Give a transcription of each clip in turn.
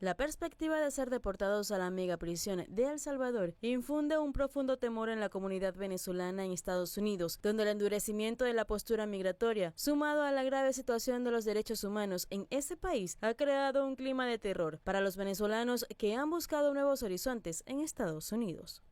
La perspectiva de ser deportados a la megaprisión de El Salvador infunde un profundo temor en la comunidad venezolana en Estados Unidos, donde el endurecimiento de la postura migratoria, sumado a la grave situación de los derechos humanos en ese país, ha creado un clima de terror para los venezolanos que han buscado nuevos horizontes en Estados Unidos.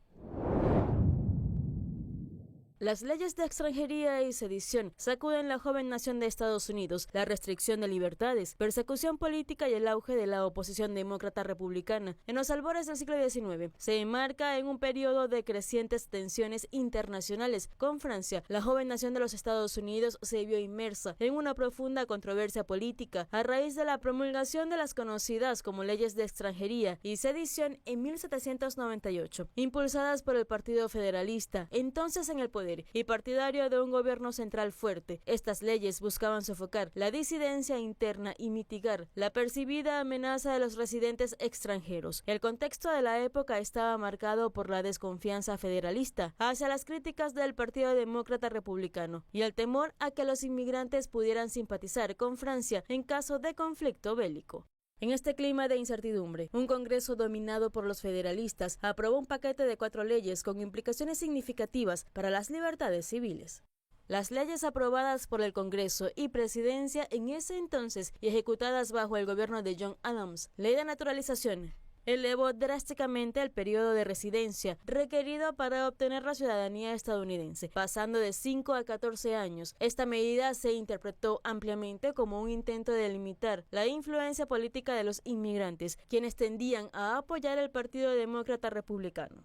Las leyes de extranjería y sedición sacuden la joven nación de Estados Unidos, la restricción de libertades, persecución política y el auge de la oposición demócrata republicana en los albores del siglo XIX. Se enmarca en un periodo de crecientes tensiones internacionales. Con Francia, la joven nación de los Estados Unidos se vio inmersa en una profunda controversia política a raíz de la promulgación de las conocidas como leyes de extranjería y sedición en 1798, impulsadas por el Partido Federalista, entonces en el poder y partidario de un gobierno central fuerte. Estas leyes buscaban sofocar la disidencia interna y mitigar la percibida amenaza de los residentes extranjeros. El contexto de la época estaba marcado por la desconfianza federalista hacia las críticas del Partido Demócrata Republicano y el temor a que los inmigrantes pudieran simpatizar con Francia en caso de conflicto bélico. En este clima de incertidumbre, un Congreso dominado por los federalistas aprobó un paquete de 4 leyes con implicaciones significativas para las libertades civiles. Las leyes aprobadas por el Congreso y Presidencia en ese entonces y ejecutadas bajo el gobierno de John Adams, Ley de Naturalización, elevó drásticamente el periodo de residencia requerido para obtener la ciudadanía estadounidense, pasando de 5 a 14 años. Esta medida se interpretó ampliamente como un intento de limitar la influencia política de los inmigrantes, quienes tendían a apoyar el Partido Demócrata Republicano.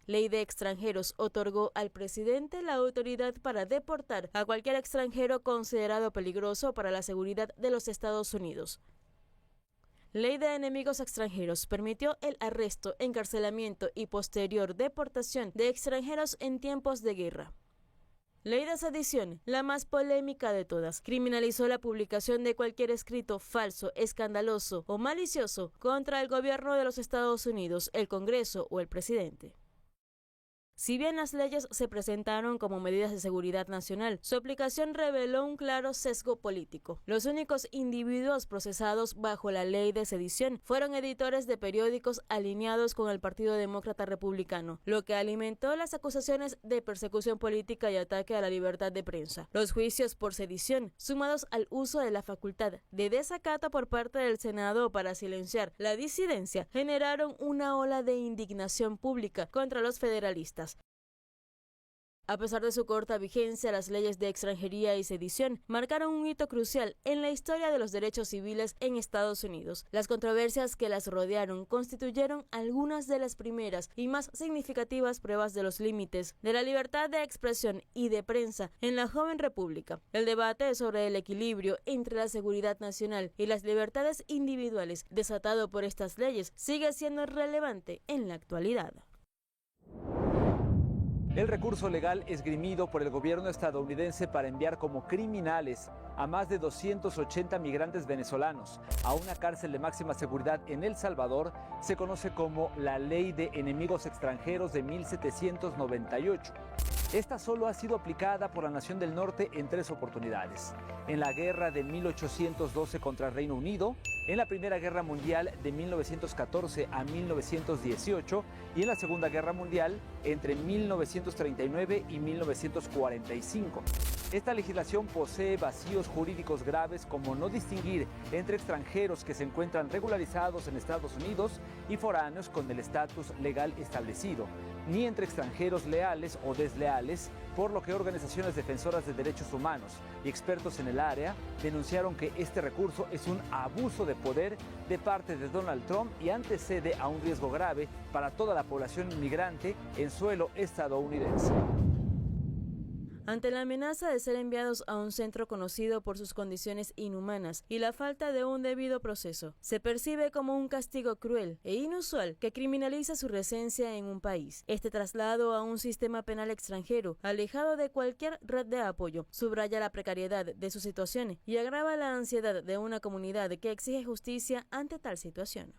Ley de Extranjeros otorgó al presidente la autoridad para deportar a cualquier extranjero considerado peligroso para la seguridad de los Estados Unidos. Ley de Enemigos Extranjeros permitió el arresto, encarcelamiento y posterior deportación de extranjeros en tiempos de guerra. Ley de Sedición, la más polémica de todas, criminalizó la publicación de cualquier escrito falso, escandaloso o malicioso contra el gobierno de los Estados Unidos, el Congreso o el presidente. Si bien las leyes se presentaron como medidas de seguridad nacional, su aplicación reveló un claro sesgo político. Los únicos individuos procesados bajo la ley de sedición fueron editores de periódicos alineados con el Partido Demócrata Republicano, lo que alimentó las acusaciones de persecución política y ataque a la libertad de prensa. Los juicios por sedición, sumados al uso de la facultad de desacato por parte del Senado para silenciar la disidencia, generaron una ola de indignación pública contra los federalistas. A pesar de su corta vigencia, las leyes de extranjería y sedición marcaron un hito crucial en la historia de los derechos civiles en Estados Unidos. Las controversias que las rodearon constituyeron algunas de las primeras y más significativas pruebas de los límites de la libertad de expresión y de prensa en la joven república. El debate sobre el equilibrio entre la seguridad nacional y las libertades individuales desatado por estas leyes sigue siendo relevante en la actualidad. El recurso legal esgrimido por el gobierno estadounidense para enviar como criminales a más de 280 migrantes venezolanos a una cárcel de máxima seguridad en El Salvador se conoce como la Ley de Enemigos Extranjeros de 1798. Esta solo ha sido aplicada por la Nación del Norte en 3 oportunidades: en la guerra de 1812 contra el Reino Unido, en la Primera Guerra Mundial de 1914 a 1918 y en la Segunda Guerra Mundial entre 1939 y 1945. Esta legislación posee vacíos jurídicos graves como no distinguir entre extranjeros que se encuentran regularizados en Estados Unidos y foráneos con el estatus legal establecido, ni entre extranjeros leales o desleales, por lo que organizaciones defensoras de derechos humanos y expertos en el área denunciaron que este recurso es un abuso de poder de parte de Donald Trump y antecede a un riesgo grave para toda la población inmigrante en suelo estadounidense. Ante la amenaza de ser enviados a un centro conocido por sus condiciones inhumanas y la falta de un debido proceso, se percibe como un castigo cruel e inusual que criminaliza su residencia en un país. Este traslado a un sistema penal extranjero, alejado de cualquier red de apoyo, subraya la precariedad de su situación y agrava la ansiedad de una comunidad que exige justicia ante tal situación.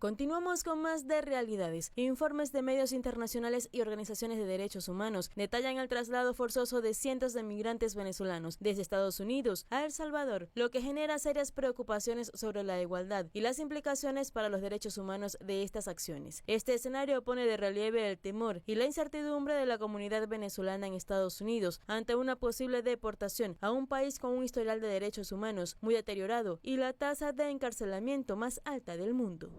Continuamos con más de realidades. Informes de medios internacionales y organizaciones de derechos humanos detallan el traslado forzoso de cientos de migrantes venezolanos desde Estados Unidos a El Salvador, lo que genera serias preocupaciones sobre la igualdad y las implicaciones para los derechos humanos de estas acciones. Este escenario pone de relieve el temor y la incertidumbre de la comunidad venezolana en Estados Unidos ante una posible deportación a un país con un historial de derechos humanos muy deteriorado y la tasa de encarcelamiento más alta del mundo.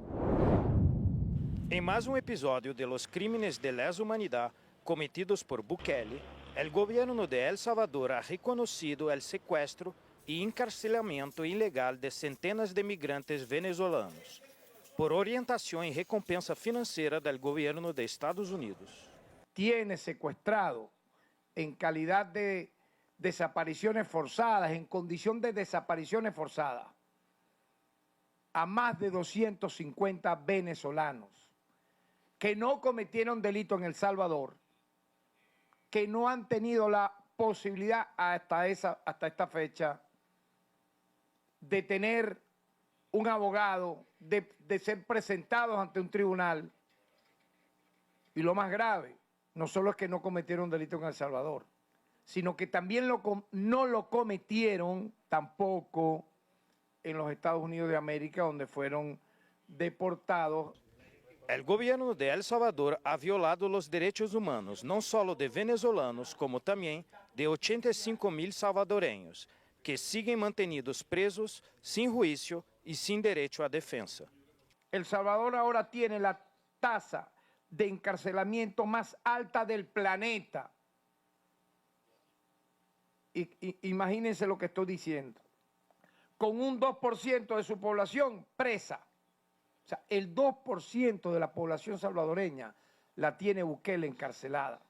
Em mais episódio de los crímenes de lesa humanidad cometidos por Bukele, el gobierno de El Salvador ha reconocido el secuestro y encarcelamiento ilegal de centenas de migrantes venezolanos, por orientación y recompensa financiera del gobierno de Estados Unidos. Tiene secuestrado en calidad de desapariciones forzadas, en condición de desapariciones forzadas, a más de 250 venezolanos que no cometieron delito en El Salvador, que no han tenido la posibilidad hasta esta fecha de tener un abogado, de ser presentados ante un tribunal. Y lo más grave, no solo es que no cometieron delito en El Salvador, sino que también no lo cometieron tampoco en los Estados Unidos de América, donde fueron deportados. El gobierno de El Salvador ha violado los derechos humanos, no solo de venezolanos, como también de 85.000 salvadoreños, que siguen mantenidos presos, sin juicio y sin derecho a defensa. El Salvador ahora tiene la tasa de encarcelamiento más alta del planeta. Imagínense lo que estoy diciendo. Con un 2% de su población presa. O sea, el 2% de la población salvadoreña la tiene Bukele encarcelada.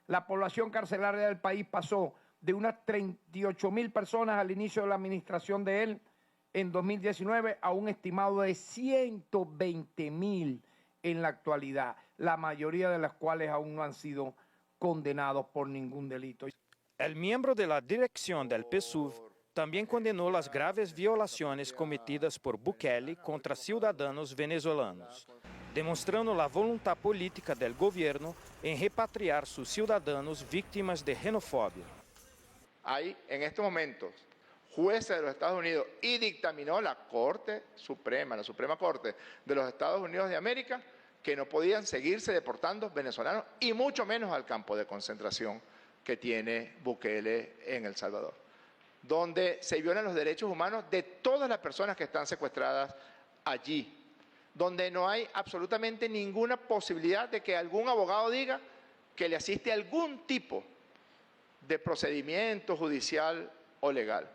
La población carcelaria del país pasó de unas 38.000 personas al inicio de la administración de él en 2019 a un estimado de 120.000 en la actualidad, la mayoría de las cuales aún no han sido condenados por ningún delito. El miembro de la dirección del PSUV también condenó las graves violaciones cometidas por Bukele contra ciudadanos venezolanos, demostrando la voluntad política del gobierno en repatriar sus ciudadanos víctimas de xenofobia. Hay en estos momentos jueces de los Estados Unidos y dictaminó la Corte Suprema, la Suprema Corte de los Estados Unidos de América, que no podían seguirse deportando venezolanos y mucho menos al campo de concentración que tiene Bukele en El Salvador, donde se violan los derechos humanos de todas las personas que están secuestradas allí, donde no hay absolutamente ninguna posibilidad de que algún abogado diga que le asiste algún tipo de procedimiento judicial o legal.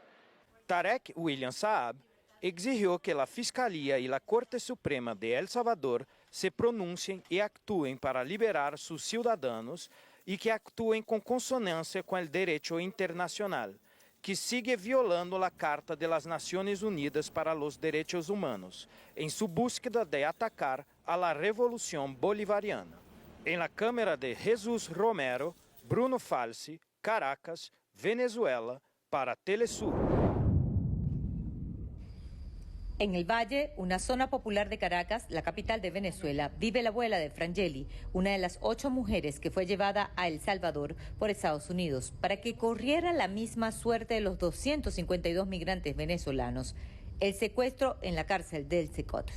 Tarek William Saab exigió que la Fiscalía y la Corte Suprema de El Salvador se pronuncien y actúen para liberar sus ciudadanos y que actúen con consonancia con el derecho internacional, que sigue violando la Carta de las Naciones Unidas para los Derechos Humanos, en su búsqueda de atacar a la revolución bolivariana. En la cámara de Jesús Romero, Bruno Falsi, Caracas, Venezuela, para Telesur. En el Valle, una zona popular de Caracas, la capital de Venezuela, vive la abuela de Frangeli, una de las 8 mujeres que fue llevada a El Salvador por Estados Unidos para que corriera la misma suerte de los 252 migrantes venezolanos, el secuestro en la cárcel del Secot.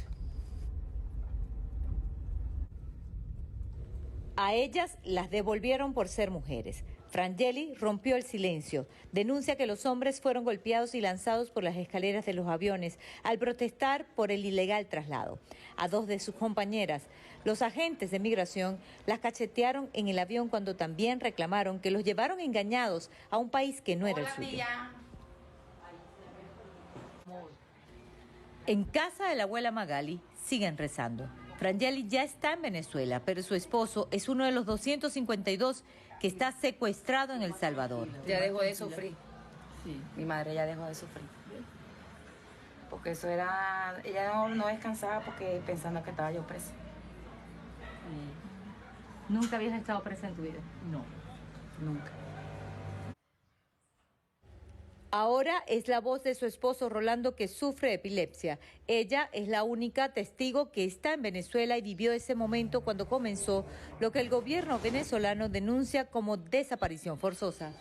A ellas las devolvieron por ser mujeres. Frangeli rompió el silencio. Denuncia que los hombres fueron golpeados y lanzados por las escaleras de los aviones al protestar por el ilegal traslado. A 2 de sus compañeras, los agentes de migración las cachetearon en el avión cuando también reclamaron que los llevaron engañados a un país que no era el suyo. En casa de la abuela Magali siguen rezando. Frangeli ya está en Venezuela, pero su esposo es uno de los 252 que está secuestrado en El Salvador. Ya dejó de sufrir. Sí. Mi madre ya dejó de sufrir. Porque eso era... Ella no descansaba porque pensando que estaba yo presa. ¿Nunca habías estado presa en tu vida? No, nunca. Ahora es la voz de su esposo Rolando, que sufre epilepsia. Ella es la única testigo que está en Venezuela y vivió ese momento cuando comenzó lo que el gobierno venezolano denuncia como desaparición forzosa.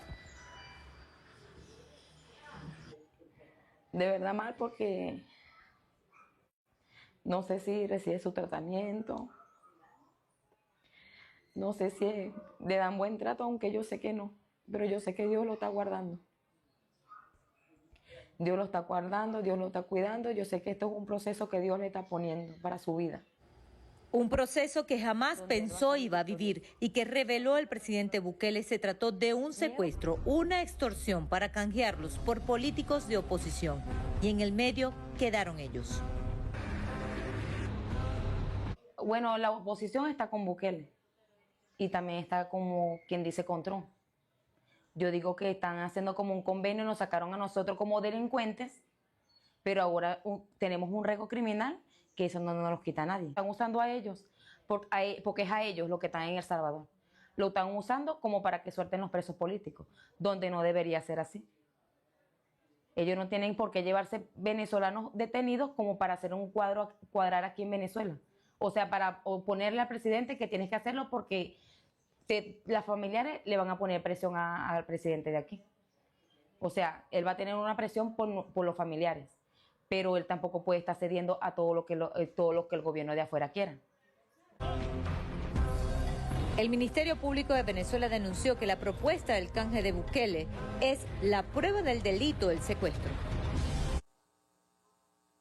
De verdad mal, porque no sé si recibe su tratamiento, no sé si le dan buen trato, aunque yo sé que no, pero yo sé que Dios lo está guardando. Dios lo está guardando, Dios lo está cuidando. Yo sé que esto es un proceso que Dios le está poniendo para su vida. Un proceso que jamás pensó iba a vivir y que reveló el presidente Bukele se trató de un secuestro, una extorsión para canjearlos por políticos de oposición. Y en el medio quedaron ellos. Bueno, la oposición está con Bukele y también está como quien dice con Trump. Yo digo que están haciendo como un convenio, nos sacaron a nosotros como delincuentes, pero ahora tenemos un récord criminal que eso no nos lo quita nadie. Están usando a ellos porque es a ellos lo que están en El Salvador. Lo están usando como para que suelten los presos políticos, donde no debería ser así. Ellos no tienen por qué llevarse venezolanos detenidos como para hacer un cuadrar aquí en Venezuela. O sea, para ponerle al presidente que tienes que hacerlo porque las familiares le van a poner presión al presidente de aquí. O sea, él va a tener una presión por los familiares, pero él tampoco puede estar cediendo a todo lo que el gobierno de afuera quiera. El Ministerio Público de Venezuela denunció que la propuesta del canje de Bukele es la prueba del delito del secuestro.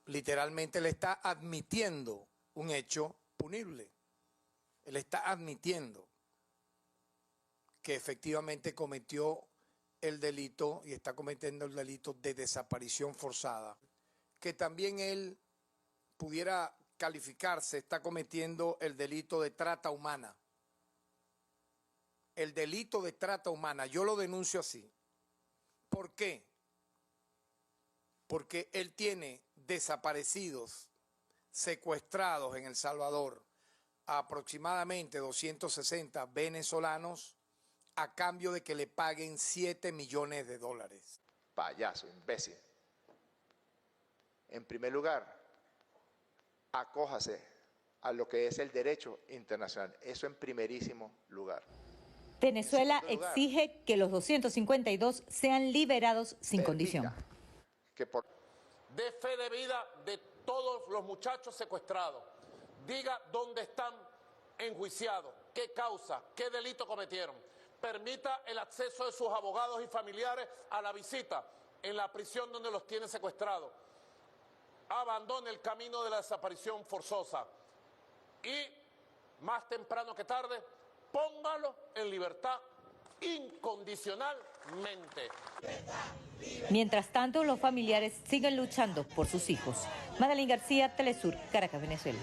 Literalmente le está admitiendo un hecho punible. Él está admitiendo que efectivamente cometió el delito y está cometiendo el delito de desaparición forzada, que también él pudiera calificarse, está cometiendo el delito de trata humana. El delito de trata humana, yo lo denuncio así. ¿Por qué? Porque él tiene desaparecidos, secuestrados en El Salvador, a aproximadamente 260 venezolanos, a cambio de que le paguen $7 millones. Payaso, imbécil. En primer lugar, acójase a lo que es el derecho internacional. Eso en primerísimo lugar. Venezuela exige que los 252 sean liberados sin condición. De fe de vida de todos los muchachos secuestrados. Diga dónde están enjuiciados, qué causa, qué delito cometieron. Permita el acceso de sus abogados y familiares a la visita en la prisión donde los tiene secuestrados. Abandone el camino de la desaparición forzosa y, más temprano que tarde, póngalo en libertad incondicionalmente. Mientras tanto, los familiares siguen luchando por sus hijos. Madalyn García, Telesur, Caracas, Venezuela.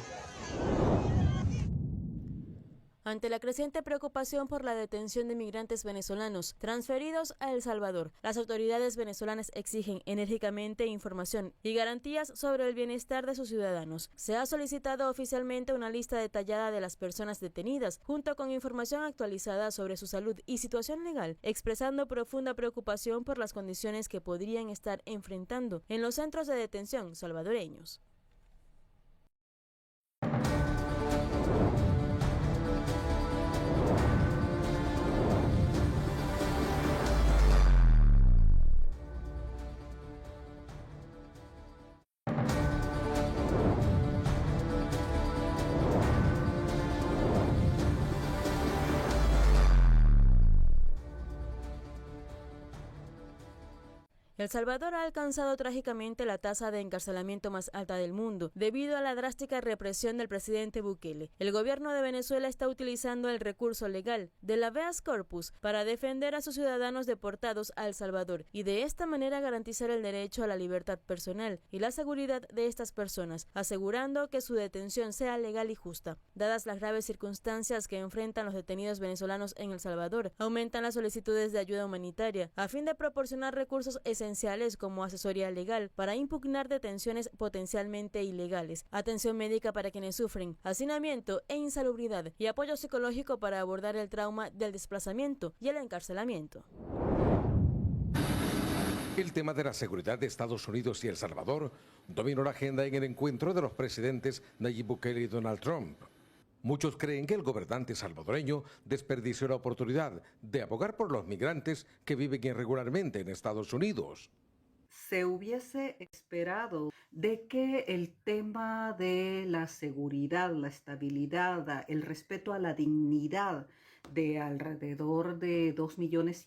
Ante la creciente preocupación por la detención de migrantes venezolanos transferidos a El Salvador, las autoridades venezolanas exigen enérgicamente información y garantías sobre el bienestar de sus ciudadanos. Se ha solicitado oficialmente una lista detallada de las personas detenidas, junto con información actualizada sobre su salud y situación legal, expresando profunda preocupación por las condiciones que podrían estar enfrentando en los centros de detención salvadoreños. El Salvador ha alcanzado trágicamente la tasa de encarcelamiento más alta del mundo, debido a la drástica represión del presidente Bukele. El gobierno de Venezuela está utilizando el recurso legal del habeas corpus para defender a sus ciudadanos deportados a El Salvador y de esta manera garantizar el derecho a la libertad personal y la seguridad de estas personas, asegurando que su detención sea legal y justa. Dadas las graves circunstancias que enfrentan los detenidos venezolanos en El Salvador, aumentan las solicitudes de ayuda humanitaria a fin de proporcionar recursos esenciales como asesoría legal para impugnar detenciones potencialmente ilegales, atención médica para quienes sufren hacinamiento e insalubridad y apoyo psicológico para abordar el trauma del desplazamiento y el encarcelamiento. El tema de la seguridad de Estados Unidos y El Salvador dominó la agenda en el encuentro de los presidentes Nayib Bukele y Donald Trump. Muchos creen que el gobernante salvadoreño desperdició la oportunidad de abogar por los migrantes que viven irregularmente en Estados Unidos. Se hubiese esperado de que el tema de la seguridad, la estabilidad, el respeto a la dignidad de alrededor de 2,5 millones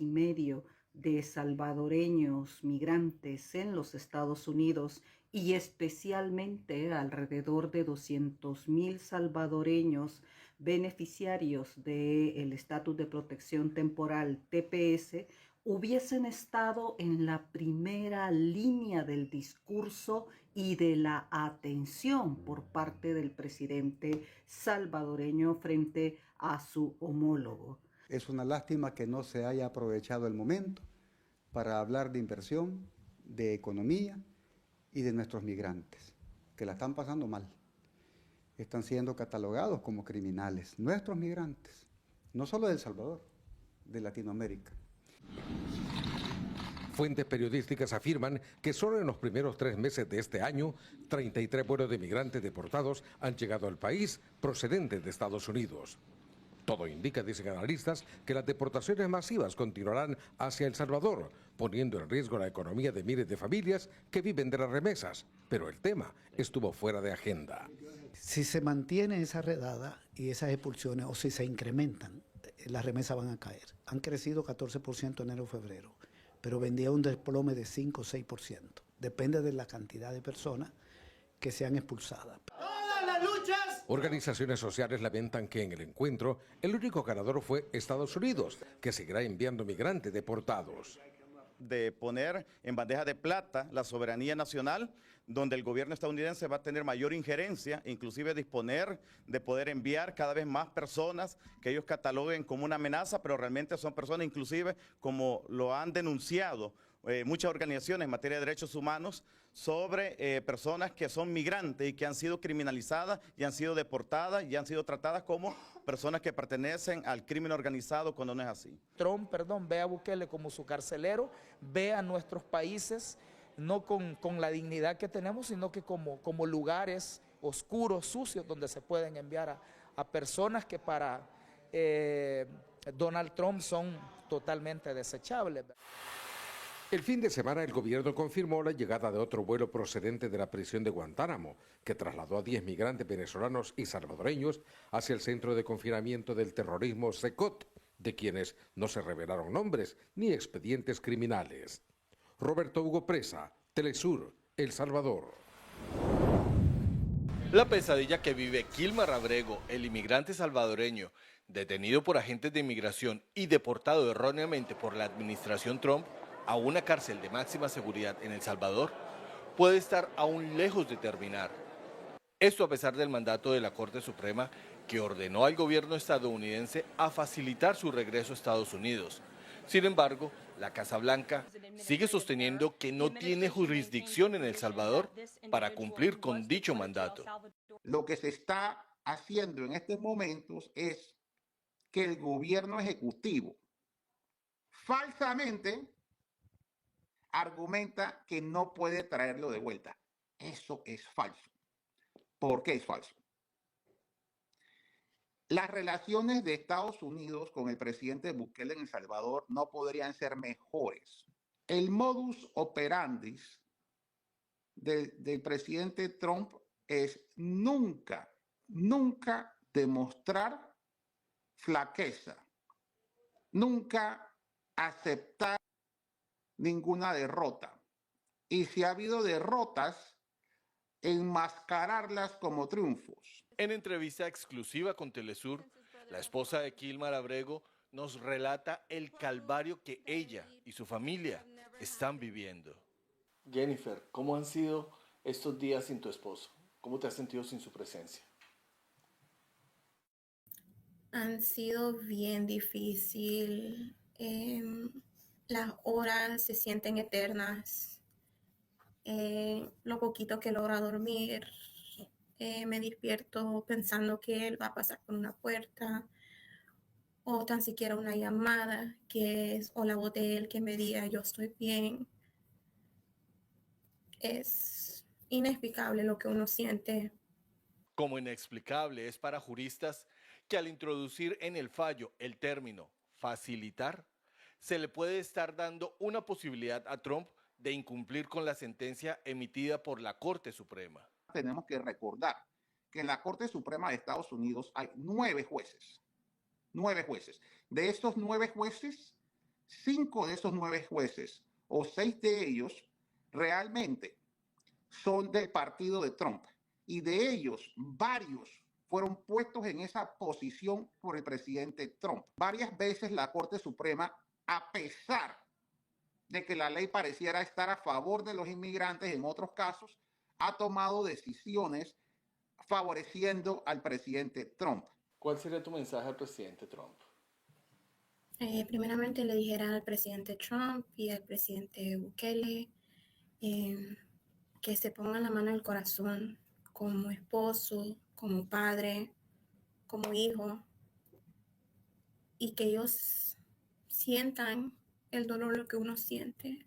de salvadoreños migrantes en los Estados Unidos y especialmente alrededor de 200,000 salvadoreños beneficiarios del estatus de protección temporal TPS hubiesen estado en la primera línea del discurso y de la atención por parte del presidente salvadoreño frente a su homólogo. Es una lástima que no se haya aprovechado el momento para hablar de inversión, de economía y de nuestros migrantes, que la están pasando mal. Están siendo catalogados como criminales, nuestros migrantes, no solo de El Salvador, de Latinoamérica. Fuentes periodísticas afirman que solo en los primeros 3 meses de este año, 33 vuelos de migrantes deportados han llegado al país procedentes de Estados Unidos. Todo indica, dicen analistas, que las deportaciones masivas continuarán hacia El Salvador, poniendo en riesgo la economía de miles de familias que viven de las remesas. Pero el tema estuvo fuera de agenda. Si se mantiene esa redada y esas expulsiones, o si se incrementan, las remesas van a caer. Han crecido 14% enero-febrero, pero vendía un desplome de 5 o 6%. Depende de la cantidad de personas que sean expulsadas. ¡Todas las luchas! Organizaciones sociales lamentan que en el encuentro el único ganador fue Estados Unidos, que seguirá enviando migrantes deportados. De poner en bandeja de plata la soberanía nacional, donde el gobierno estadounidense va a tener mayor injerencia, inclusive disponer de poder enviar cada vez más personas que ellos cataloguen como una amenaza, pero realmente son personas, inclusive como lo han denunciado muchas organizaciones en materia de derechos humanos, sobre personas que son migrantes y que han sido criminalizadas y han sido deportadas y han sido tratadas como personas que pertenecen al crimen organizado cuando no es así. Trump, ve a Bukele como su carcelero, ve a nuestros países no con la dignidad que tenemos, sino que como lugares oscuros, sucios, donde se pueden enviar a personas que para Donald Trump son totalmente desechables. El fin de semana el gobierno confirmó la llegada de otro vuelo procedente de la prisión de Guantánamo, que trasladó a 10 migrantes venezolanos y salvadoreños hacia el centro de confinamiento del terrorismo SECOT, de quienes no se revelaron nombres ni expedientes criminales. Roberto Hugo Presa, Telesur, El Salvador. La pesadilla que vive Kilmar Abrego, el inmigrante salvadoreño, detenido por agentes de inmigración y deportado erróneamente por la administración Trump a una cárcel de máxima seguridad en El Salvador, puede estar aún lejos de terminar. Esto a pesar del mandato de la Corte Suprema que ordenó al gobierno estadounidense a facilitar su regreso a Estados Unidos. Sin embargo, la Casa Blanca sigue sosteniendo que no tiene jurisdicción en El Salvador para cumplir con dicho mandato. Lo que se está haciendo en estos momentos es que el gobierno ejecutivo falsamente argumenta que no puede traerlo de vuelta. Eso es falso. ¿Por qué es falso? Las relaciones de Estados Unidos con el presidente Bukele en El Salvador no podrían ser mejores. El modus operandi del presidente Trump es nunca demostrar flaqueza, nunca aceptar ninguna derrota. Y si ha habido derrotas, enmascararlas como triunfos. En entrevista exclusiva con Telesur, la esposa de Kilmar Abrego nos relata el calvario que ella y su familia están viviendo. Jennifer, ¿cómo han sido estos días sin tu esposo? ¿Cómo te has sentido sin su presencia? Han sido bien difícil. Las horas se sienten eternas. Lo poquito que logra dormir, me despierto pensando que él va a pasar por una puerta o tan siquiera una llamada que es o la voz de él que me diga yo estoy bien. es inexplicable lo que uno siente. Como inexplicable es para juristas que al introducir en el fallo el término facilitar, se le puede estar dando una posibilidad a Trump de incumplir con la sentencia emitida por la Corte Suprema. Tenemos que recordar que en la Corte Suprema de Estados Unidos hay 9 jueces. 9 jueces. De estos 9 jueces, 5 de esos 9 jueces o 6 de ellos realmente son del partido de Trump. Y de ellos, varios fueron puestos en esa posición por el presidente Trump. Varias veces la Corte Suprema, a pesar de que la ley pareciera estar a favor de los inmigrantes, en otros casos, ha tomado decisiones favoreciendo al presidente Trump. ¿Cuál sería tu mensaje al presidente Trump? Primeramente le dijera al presidente Trump y al presidente Bukele que se pongan la mano en el corazón como esposo, como padre, como hijo, y que ellos sientan el dolor que uno siente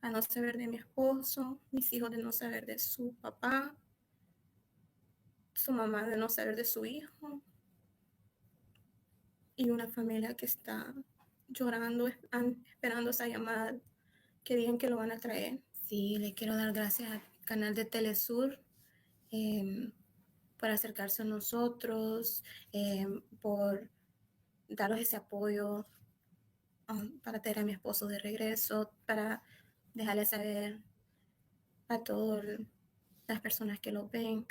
a no saber de mi esposo, mis hijos de no saber de su papá, su mamá de no saber de su hijo, y una familia que está llorando, esperando esa llamada que digan que lo van a traer. Sí, le quiero dar gracias al canal de Telesur por acercarse a nosotros, por darnos ese apoyo para tener a mi esposo de regreso, para dejarle saber a todas las personas que lo ven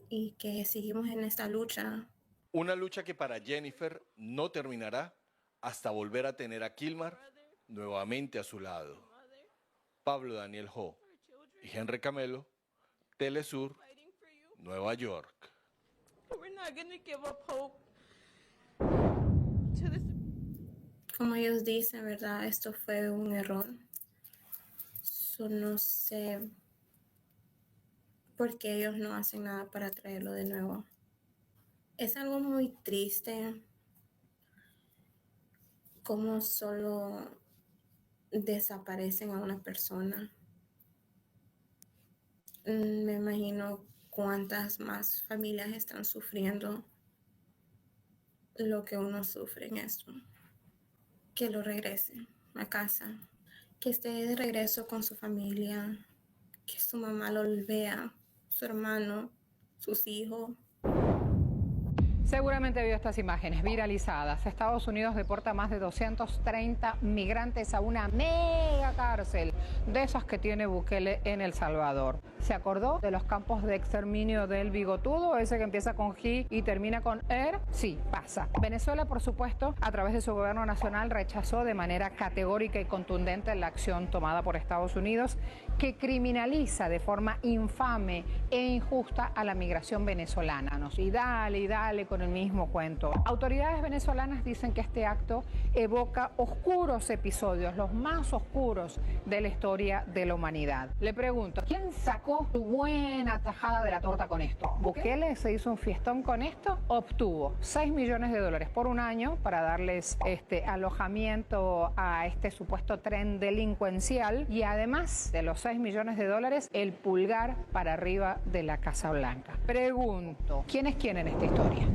y que seguimos en esta lucha. Una lucha que para Jennifer no terminará hasta volver a tener a Kilmar nuevamente a su lado. Pablo Daniel Ho y Henry Camelo, Telesur, Nueva York. Como ellos dicen, ¿verdad? Esto fue un error. No sé por qué ellos no hacen nada para traerlo de nuevo. Es algo muy triste cómo solo desaparecen a una persona. Me imagino cuántas más familias están sufriendo lo que uno sufre en esto. Que lo regresen a casa, que esté de regreso con su familia, que su mamá lo vea, su hermano, sus hijos. Seguramente vio estas imágenes viralizadas. Estados Unidos deporta más de 230 migrantes a una mega cárcel de esas que tiene Bukele en El Salvador. ¿Se acordó de los campos de exterminio del Bigotudo? Ese que empieza con G y termina con ER. Sí, pasa. Venezuela, por supuesto, a través de su gobierno nacional, rechazó de manera categórica y contundente la acción tomada por Estados Unidos, que criminaliza de forma infame e injusta a la migración venezolana. Y dale con el mismo cuento. Autoridades venezolanas dicen que este acto evoca oscuros episodios, los más oscuros de la historia de la humanidad. Le pregunto, ¿quién sacó su buena tajada de la torta con esto? ¿Bukele se hizo un fiestón con esto? Obtuvo $6 millones por un año para darles alojamiento a este supuesto tren delincuencial, y además de los $6 millones, el pulgar para arriba de la Casa Blanca. Pregunto, ¿quién es quién en esta historia?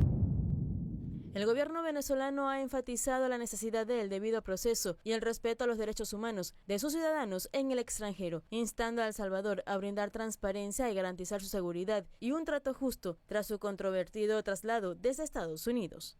El gobierno venezolano ha enfatizado la necesidad del debido proceso y el respeto a los derechos humanos de sus ciudadanos en el extranjero, instando a El Salvador a brindar transparencia y garantizar su seguridad y un trato justo tras su controvertido traslado desde Estados Unidos.